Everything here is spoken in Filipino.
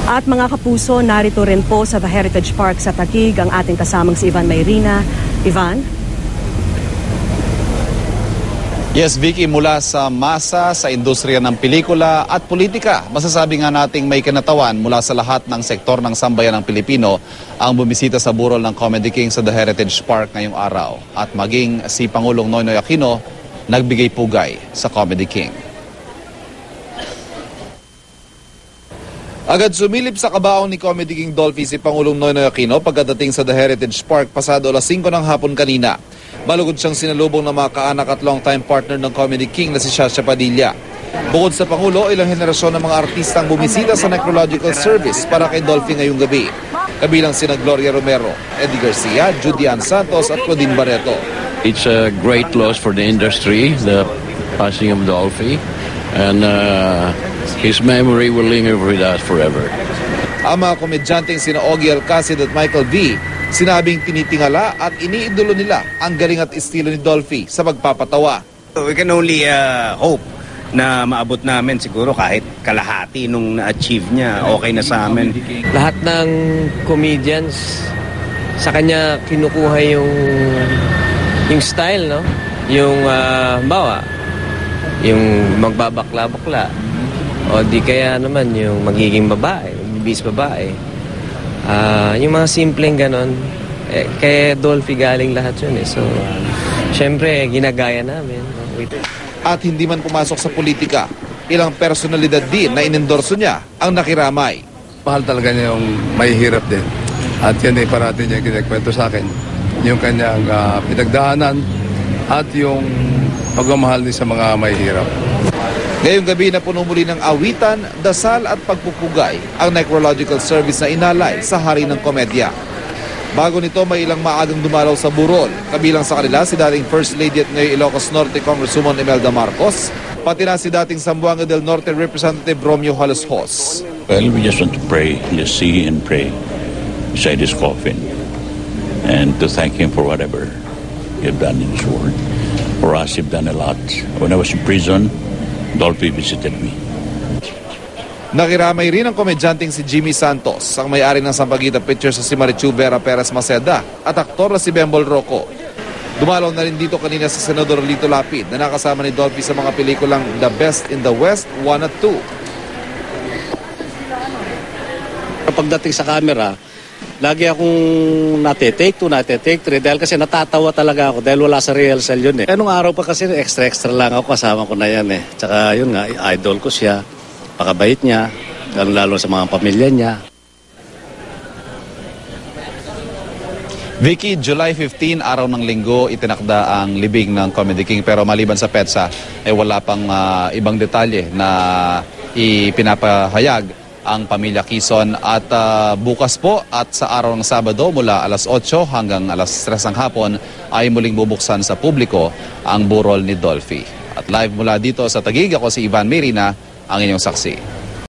At mga kapuso, narito rin po sa The Heritage Park sa Taguig ang ating kasamang si Ivan Mayrina. Ivan? Yes, Vicky, mula sa masa, sa industriya ng pelikula at politika, masasabi nga nating may kinatawan mula sa lahat ng sektor ng sambayan ng Pilipino ang bumisita sa burol ng Comedy King sa The Heritage Park ngayong araw. At maging si Pangulong Noynoy Aquino nagbigay pugay sa Comedy King. Agad sumilip sa kabaong ni Comedy King Dolphy si Pangulong Noynoy Aquino pagkadating sa The Heritage Park pasado alas 5 ng hapon kanina. Balugod siyang sinalubong ng mga kaanak at long-time partner ng Comedy King na si Shasha Padilla. Bukod sa Pangulo, ilang henerasyon ng mga artistang bumisita sa necrological service para kay Dolphy ngayong gabi. Kabilang sina Gloria Romero, Eddie Garcia, Judy Ann Santos at Claudine Barreto. It's a great loss for the industry, the passing of Dolphy. And his memory will linger with us forever. Ang mga komedyanteng sina Ogie Alcacid at Michael V, sinabing tinitingala at iniidolo nila ang galing at estilo ni Dolphy sa pagpapatawa. We can only hope na maabot namin siguro kahit kalahati nung na-achieve niya, okay na sa amin. Lahat ng comedians, sa kanya kinukuha yung style, no? Yung bawa, yung magbabakla-bakla. O di kaya naman yung magiging babae, magbibis babae. Yung mga simpleng ganon, kay Dolphy galing lahat yun eh. So, syempre, ginagaya namin. At hindi man pumasok sa politika, ilang personalidad din na inendorso niya ang nakiramay. Mahal talaga niya yung may hirap din. At yan ay parati niya kinikwento sa akin. Yung kanyang pinagdaanan at yung pagmamahal din sa mga may hirap. Ngayong gabi na puno muli ng awitan, dasal at pagpupugay ang necrological service na inalay sa hari ng komedya. Bago nito may ilang maagang dumalaw sa burol. Kabilang sa kanila si dating First Lady at ngayon Ilocos Norte Congresswoman Imelda Marcos, pati na si dating Zamboanga del Norte Representative Romeo Halos-Hos. Well, we just want to pray, just see and pray beside his coffin and to thank him for whatever you've done in his world. For us, you've done a lot. When I was in prison, Dolphy visited me. Nakiramay rin ang komedyanteng si Jimmy Santos, ang may-ari ng Sampaguita Pictures sa si Marichu Vera Perez Maceda at aktor na si Bembol Rocco. Dumalaw na rin dito kanina si Senador Lito Lapid na nakasama ni Dolphy sa mga pelikulang The Best in the West 1 at 2. Pagdating sa camera, lagi akong nate-take 2, nate-take 3 dahil kasi natatawa talaga ako dahil wala sa rehearsal yun eh. Nung araw pa kasi extra lang ako, kasama ko na yan eh. Tsaka yun nga, idol ko siya, pakabait niya, lalo sa mga pamilya niya. Vicky, July 15, araw ng linggo, itinakda ang libing ng Comedy King pero maliban sa petsa, wala pang ibang detalye na ipinapahayag ang pamilya Quezon at bukas po at sa araw ng Sabado mula alas 8 hanggang alas 3 ng hapon ay muling bubuksan sa publiko ang burol ni Dolphy. At live mula dito sa Taguig, ako si Ivan Mayrina, ang inyong saksi.